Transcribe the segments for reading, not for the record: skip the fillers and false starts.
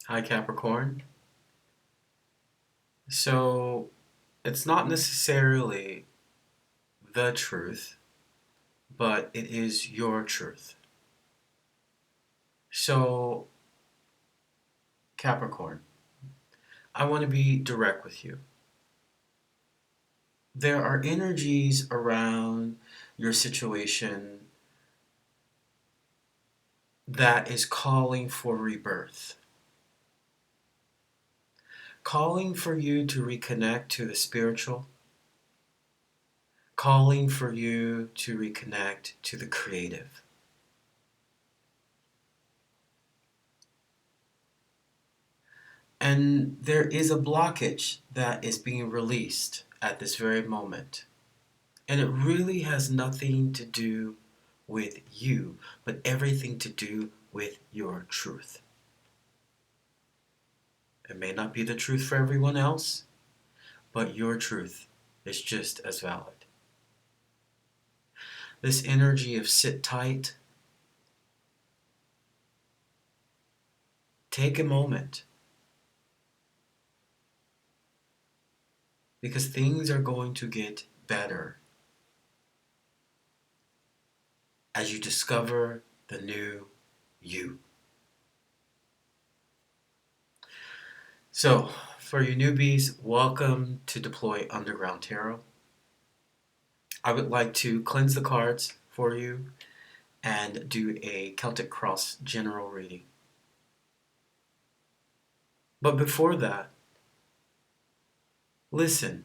Hi, Capricorn. So, it's not necessarily the truth, but it is your truth. So, Capricorn, I want to be direct with you. There are energies around your situation that is calling for rebirth, calling for you to reconnect to the spiritual, calling for you to reconnect to the creative. And there is a blockage that is being released at this very moment. And it really has nothing to do with you, but everything to do with your truth. It may not be the truth for everyone else, but your truth is just as valid. This energy of sit tight, take a moment, because things are going to get better as you discover the new you. So, for you newbies, welcome to Deploy Underground Tarot. I would like to cleanse the cards for you and do a Celtic Cross general reading. But before that, listen.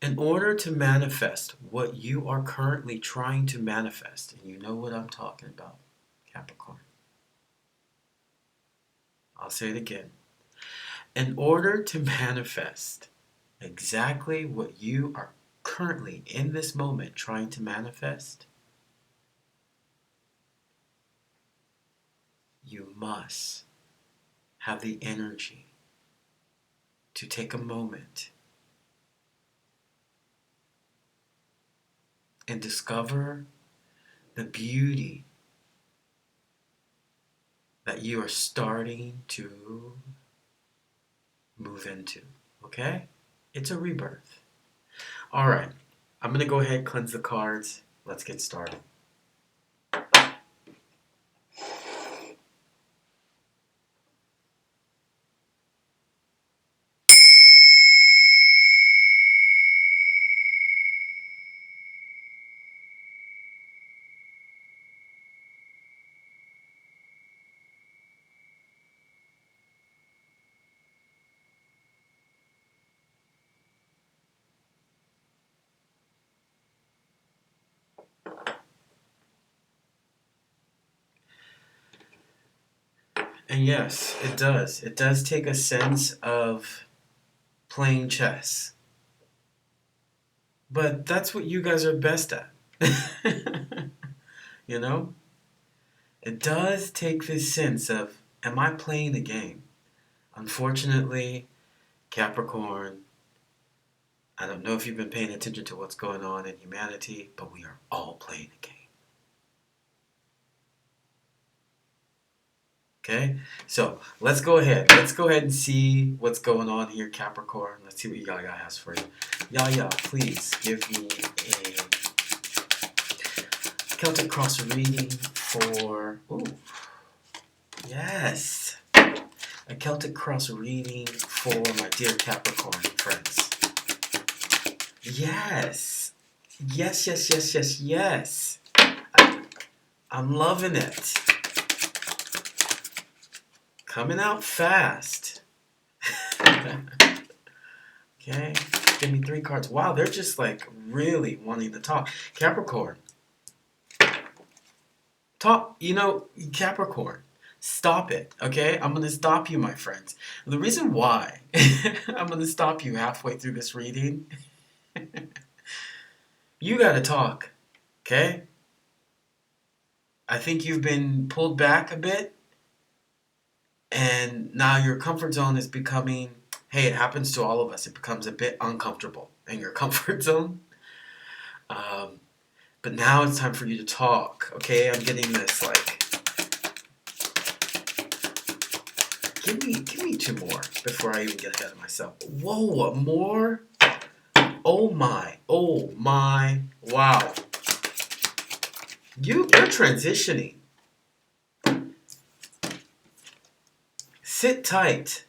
In order to manifest what you are currently trying to manifest, and you know what I'm talking about, Capricorn. I'll say it again. In order to manifest exactly what you are currently in this moment trying to manifest, you must have the energy to take a moment and discover the beauty that you are starting to move into. Okay? It's a rebirth. All right. I'm going to go ahead and cleanse the cards. Let's get started. And yes, it does. It does take a sense of playing chess. But that's what you guys are best at. You know? It does take this sense of, am I playing the game? Unfortunately, Capricorn, I don't know if you've been paying attention to what's going on in humanity, but we are all playing the game. Okay? So let's go ahead. Let's go ahead and see what's going on here, Capricorn. Let's see what Yaya has for you. Yaya, please give me a Celtic Cross reading for... Ooh. Yes. A Celtic Cross reading for my dear Capricorn friends. Yes. Yes, yes, yes, yes, yes. I'm loving it. Coming out fast. Okay. Give me 3 cards. Wow, they're just like really wanting to talk. Capricorn. Talk, Capricorn. Stop it, okay? I'm going to stop you, my friends. The reason why I'm going to stop you halfway through this reading, you got to talk, okay? I think you've been pulled back a bit, and now your comfort zone is becoming, hey, it happens to all of us. It becomes a bit uncomfortable in your comfort zone. But now it's time for you to talk, okay? I'm getting this, like, Give me two more before I even get ahead of myself. Whoa, more? Oh my, wow. You're transitioning. Sit tight.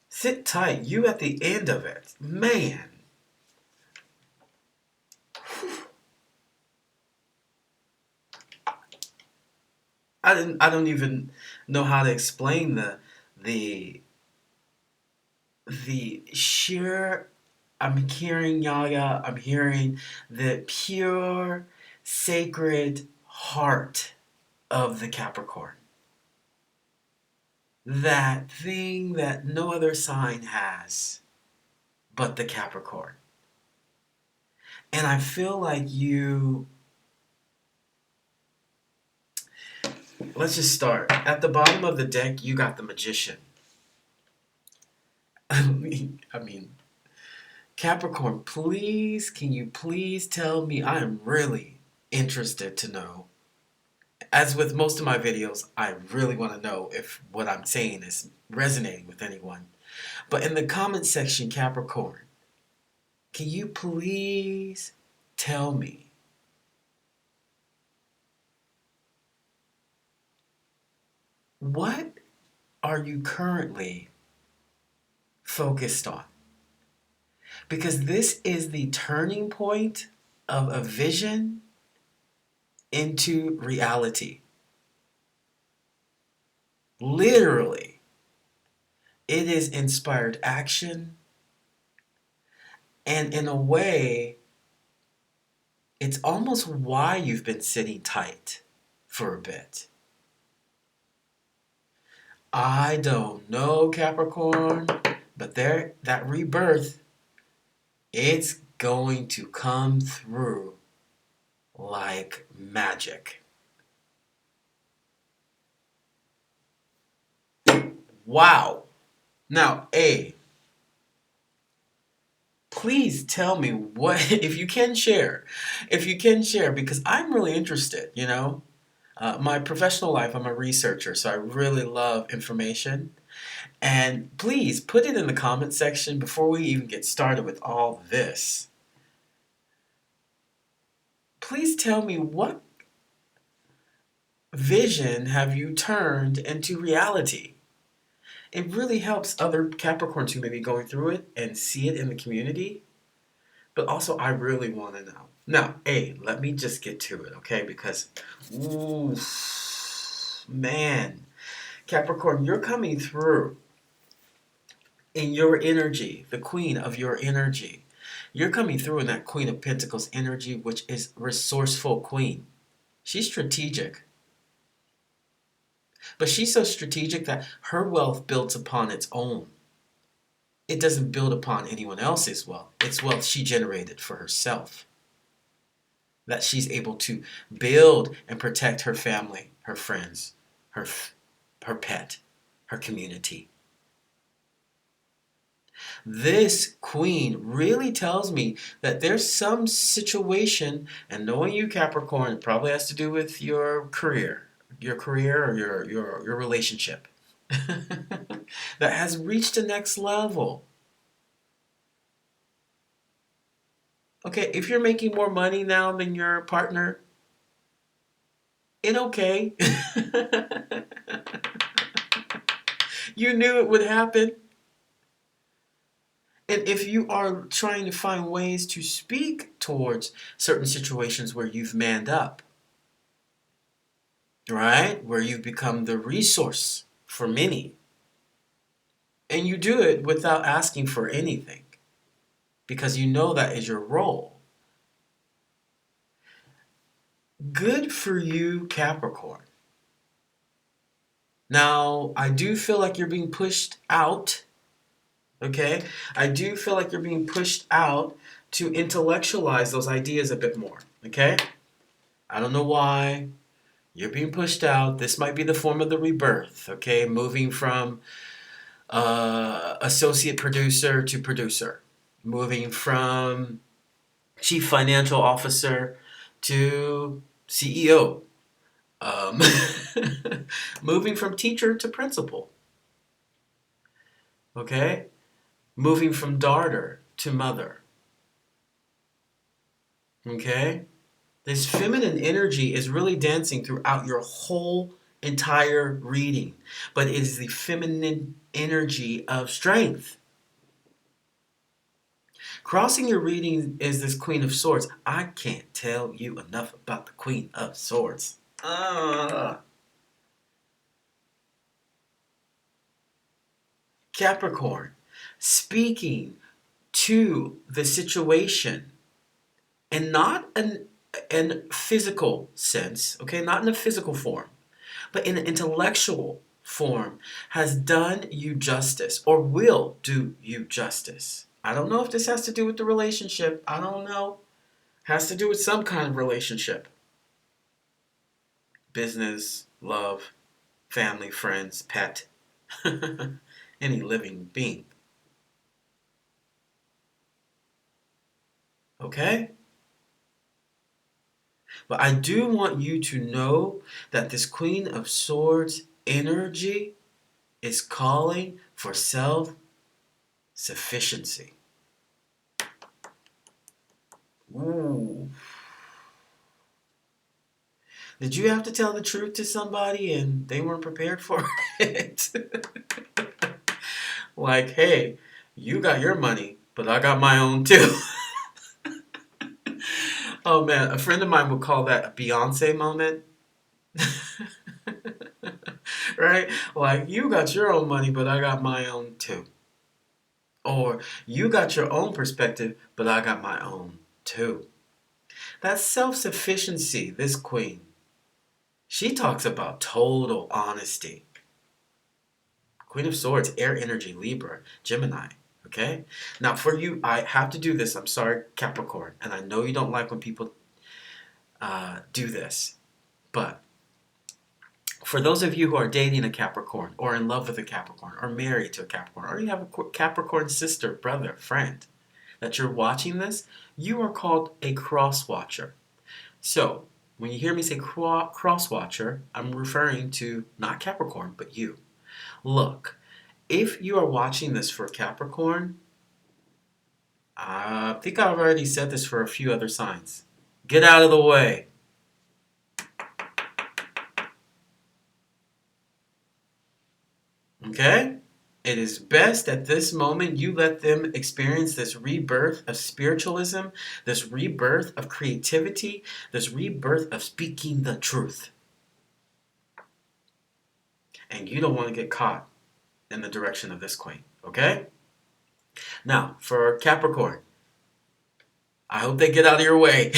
Sit tight. You at the end of it. Man. I don't even know how to explain the the sheer. I'm hearing Yaga. I'm hearing the pure sacred heart of the Capricorn. That thing that no other sign has but the Capricorn. And I feel like let's just start. At the bottom of the deck, you got the Magician. I mean, Capricorn, please, can you please tell me? I am really interested to know. As with most of my videos, I really want to know if what I'm saying is resonating with anyone. But in the comment section, Capricorn, can you please tell me what are you currently focused on? Because this is the turning point of a vision into reality. Literally, it is inspired action, and in a way, it's almost why you've been sitting tight for a bit. I don't know, Capricorn, but that rebirth, it's going to come through like magic. Wow. Now, please tell me what, if you can share, because I'm really interested, you know. My professional life, I'm a researcher, so I really love information. And please put it in the comment section before we even get started with all this. Please tell me, what vision have you turned into reality? It really helps other Capricorns who may be going through it and see it in the community. But also, I really want to know. Now, let me just get to it, okay? Because, ooh, man, Capricorn, you're coming through in your energy, the queen of your energy. You're coming through in that Queen of Pentacles energy, which is resourceful queen. She's strategic. But she's so strategic that her wealth builds upon its own. It doesn't build upon anyone else's wealth. It's wealth she generated for herself. That she's able to build and protect her family, her friends, her pet, her community. This queen really tells me that there's some situation, and knowing you, Capricorn, it probably has to do with your career or your relationship that has reached the next level. Okay, if you're making more money now than your partner, it's okay. You knew it would happen. And if you are trying to find ways to speak towards certain situations where you've manned up, right? Where you've become the resource for many, and you do it without asking for anything because you know that is your role. Good for you, Capricorn. Now, I do feel like you're being pushed out. Okay? I do feel like you're being pushed out to intellectualize those ideas a bit more. Okay? I don't know why. You're being pushed out. This might be the form of the rebirth. Okay? Moving from associate producer to producer. Moving from chief financial officer to CEO. Um, moving from teacher to principal. Okay? Moving from daughter to mother. Okay? This feminine energy is really dancing throughout your whole entire reading, but it is the feminine energy of strength. Crossing your reading is this Queen of Swords. I can't tell you enough about the Queen of Swords. Capricorn, speaking to the situation and not in physical sense, okay, not in a physical form, but in an intellectual form, has done you justice or will do you justice. I don't know if this has to do with the relationship. I don't know. Has to do with some kind of relationship. Business, love, family, friends, pet, any living being. Okay? But I do want you to know that this Queen of Swords energy is calling for self-sufficiency. Ooh. Did you have to tell the truth to somebody and they weren't prepared for it? Like, hey, you got your money, but I got my own too. Oh man, a friend of mine would call that a Beyonce moment. Right? Like, you got your own money, but I got my own too. Or, you got your own perspective, but I got my own too. That's self-sufficiency, this queen. She talks about total honesty. Queen of Swords, air energy, Libra, Gemini. Okay? Now, for you, I have to do this. I'm sorry, Capricorn. And I know you don't like when people do this. But for those of you who are dating a Capricorn, or in love with a Capricorn, or married to a Capricorn, or you have a Capricorn sister, brother, friend, that you're watching this, you are called a cross watcher. So, when you hear me say cross watcher, I'm referring to not Capricorn, but you. Look, if you are watching this for Capricorn, I think I've already said this for a few other signs. Get out of the way. Okay? It is best at this moment you let them experience this rebirth of spiritualism, this rebirth of creativity, this rebirth of speaking the truth. And you don't want to get caught in the direction of this queen. Okay? Now, for Capricorn, I hope they get out of your way.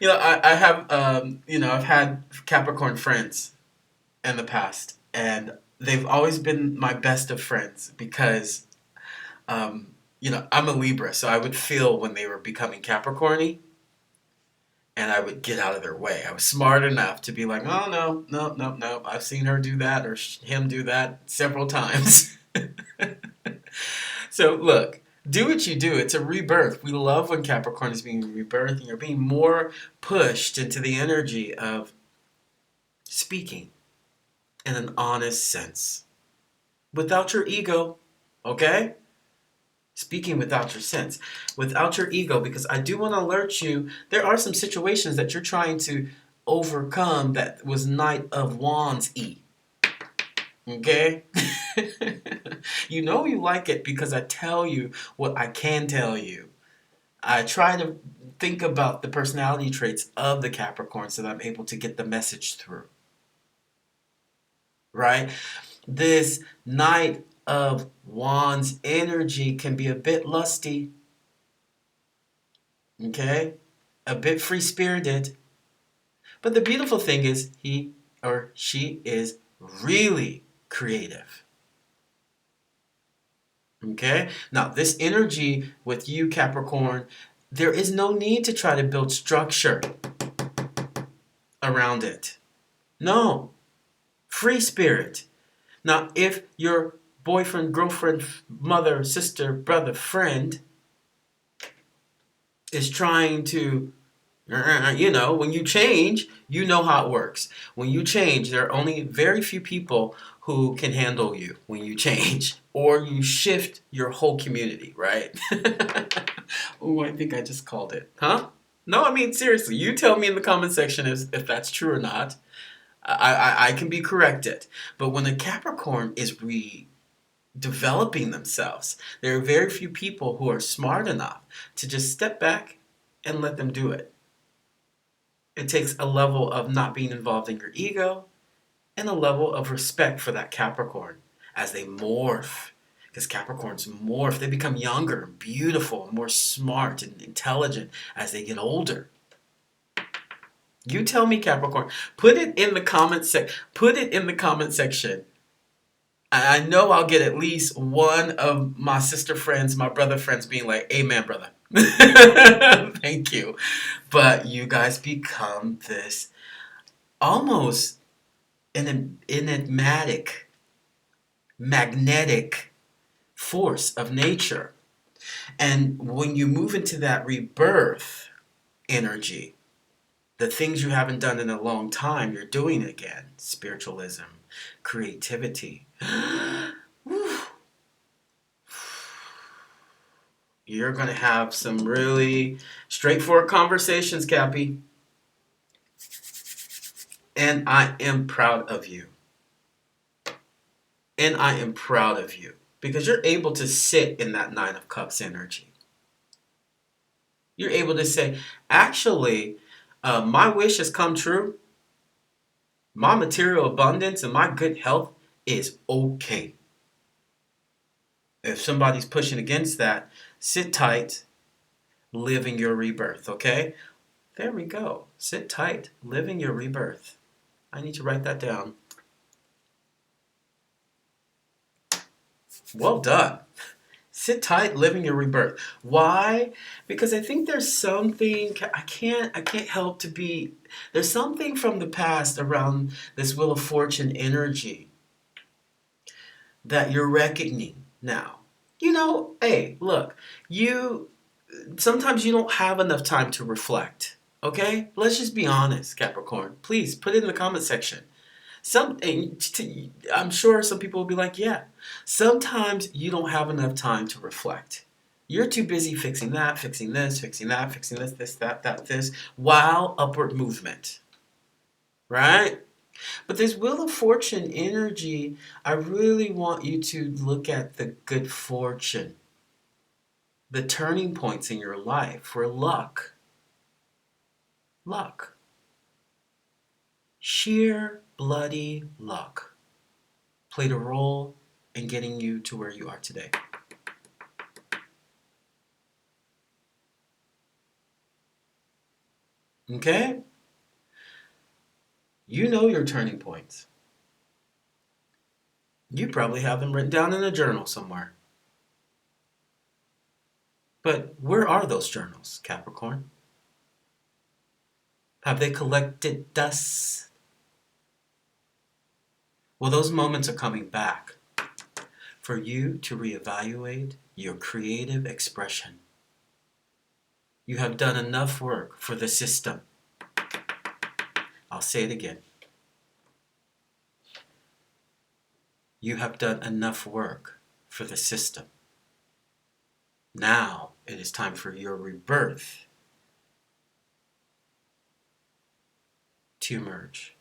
I have, I've had Capricorn friends in the past, and they've always been my best of friends because, I'm a Libra, so I would feel when they were becoming Capricorny, and I would get out of their way. I was smart enough to be like, oh, no, no, no, no. I've seen her do that or him do that several times. So, look, do what you do. It's a rebirth. We love when Capricorn is being rebirthed and you're being more pushed into the energy of speaking in an honest sense. Without your ego, okay? Speaking without your sense, without your ego, because I do want to alert you, there are some situations that you're trying to overcome that was Knight of Wands-y. Okay? You know you like it because I tell you what I can tell you. I try to think about the personality traits of the Capricorn so that I'm able to get the message through. Right? This Knight of Wands energy can be a bit lusty. Okay? A bit free-spirited. But the beautiful thing is he or she is really creative. Okay? Now, this energy with you, Capricorn, there is no need to try to build structure around it. No. Free spirit. Now, if your boyfriend, girlfriend, mother, sister, brother, friend is trying to, You know, when you change, you know how it works. When you change, there are only very few people who can handle you when you change, or you shift your whole community, right? Oh, I think I just called it. Huh? No, I mean, seriously, you tell me in the comment section if that's true or not. I can be corrected. But when a Capricorn is redeveloping themselves, there are very few people who are smart enough to just step back and let them do it. It takes a level of not being involved in your ego and a level of respect for that Capricorn as they morph. Because Capricorns morph, they become younger, beautiful, more smart and intelligent as they get older. You tell me, Capricorn. Put it in the comment section. Put it in the comment section. I know I'll get at least one of my sister friends, my brother friends being like, "Amen, brother." Thank you. But you guys become this almost an enigmatic, magnetic force of nature. And when you move into that rebirth energy, the things you haven't done in a long time, you're doing again. Spiritualism, creativity. You're going to have some really straightforward conversations, Cappy. And I am proud of you. And I am proud of you because you're able to sit in that Nine of Cups energy. You're able to say, actually, my wish has come true. My material abundance and my good health is okay. If somebody's pushing against that, sit tight, living your rebirth, okay? There we go. Sit tight, living your rebirth. I need to write that down. Well done. Sit tight, living your rebirth. Why? Because I think there's something I can't help to be. There's something from the past around this Wheel of Fortune energy that you're reckoning now. You know, hey, look, you sometimes you don't have enough time to reflect. Okay? Let's just be honest, Capricorn. Please put it in the comment section. I'm sure some people will be like, yeah, sometimes you don't have enough time to reflect. You're too busy fixing that, fixing this, fixing that, fixing this, that, this, while upward movement, right? But this Wheel of Fortune energy, I really want you to look at the good fortune, the turning points in your life where luck, sheer bloody luck played a role in getting you to where you are today. Okay? You know your turning points. You probably have them written down in a journal somewhere. But where are those journals, Capricorn? Have they collected dust? Well, those moments are coming back for you to reevaluate your creative expression. You have done enough work for the system. I'll say it again. You have done enough work for the system. Now it is time for your rebirth to emerge.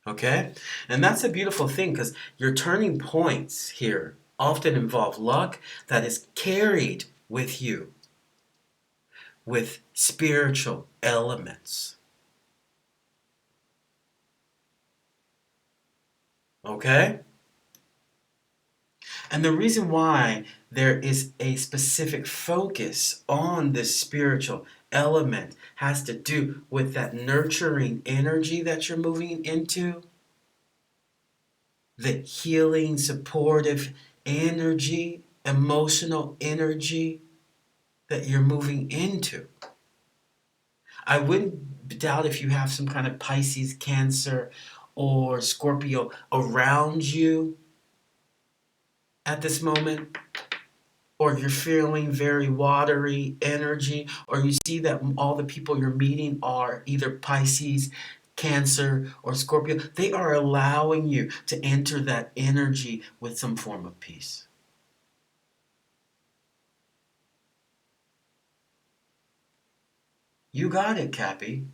Okay? And that's a beautiful thing because your turning points here often involve luck that is carried with you with spiritual elements. Okay? And the reason why there is a specific focus on this spiritual element has to do with that nurturing energy that you're moving into, the healing, supportive energy, emotional energy that you're moving into. I wouldn't doubt if you have some kind of Pisces, Cancer, or Scorpio around you at this moment. or you're feeling very watery energy, or you see that all the people you're meeting are either Pisces, Cancer, or Scorpio, they are allowing you to enter that energy with some form of peace. You got it, Cappy.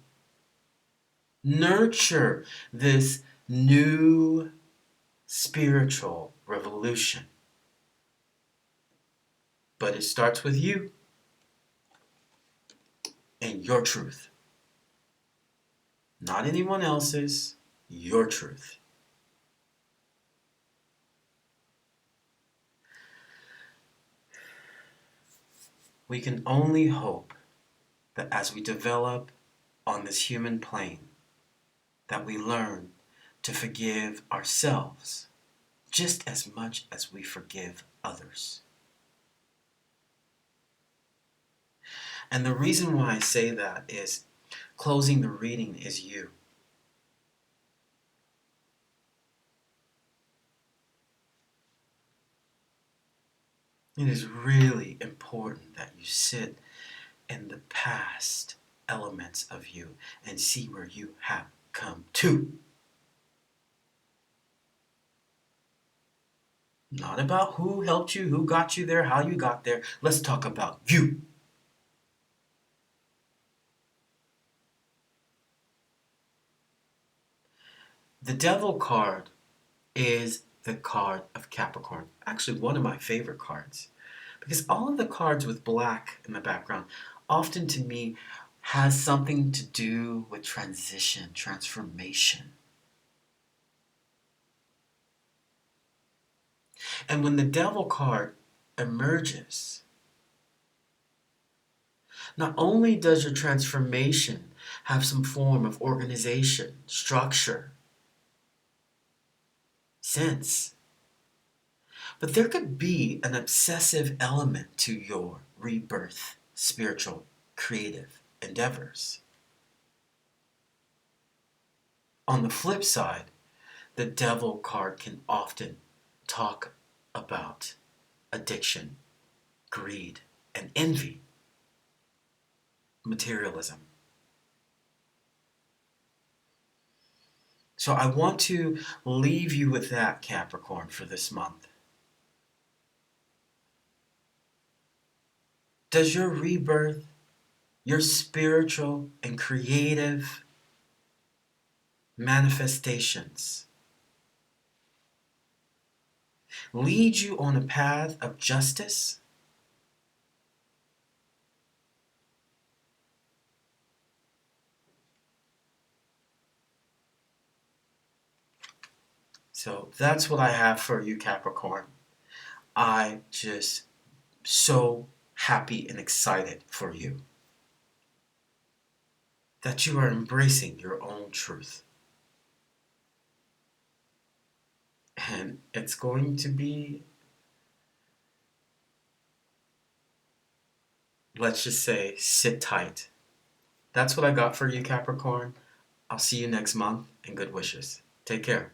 Nurture this new spiritual revolution. But it starts with you and your truth. Not anyone else's, your truth. We can only hope that as we develop on this human plane, that we learn to forgive ourselves just as much as we forgive others. And the reason why I say that is closing the reading is you. It is really important that you sit in the past elements of you and see where you have come to. Not about who helped you, who got you there, how you got there. Let's talk about you. The Devil card is the card of Capricorn. Actually, one of my favorite cards. Because all of the cards with black in the background often to me has something to do with transition, transformation. And when the Devil card emerges, not only does your transformation have some form of organization, structure, sense, but there could be an obsessive element to your rebirth, spiritual, creative endeavors. On the flip side, the Devil card can often talk about addiction, greed, and envy, materialism. So I want to leave you with that, Capricorn, for this month. Does your rebirth, your spiritual and creative manifestations lead you on a path of justice? So that's what I have for you, Capricorn. I just so happy and excited for you that you are embracing your own truth. And it's going to be, let's just say, sit tight. That's what I got for you, Capricorn. I'll see you next month, and good wishes. Take care.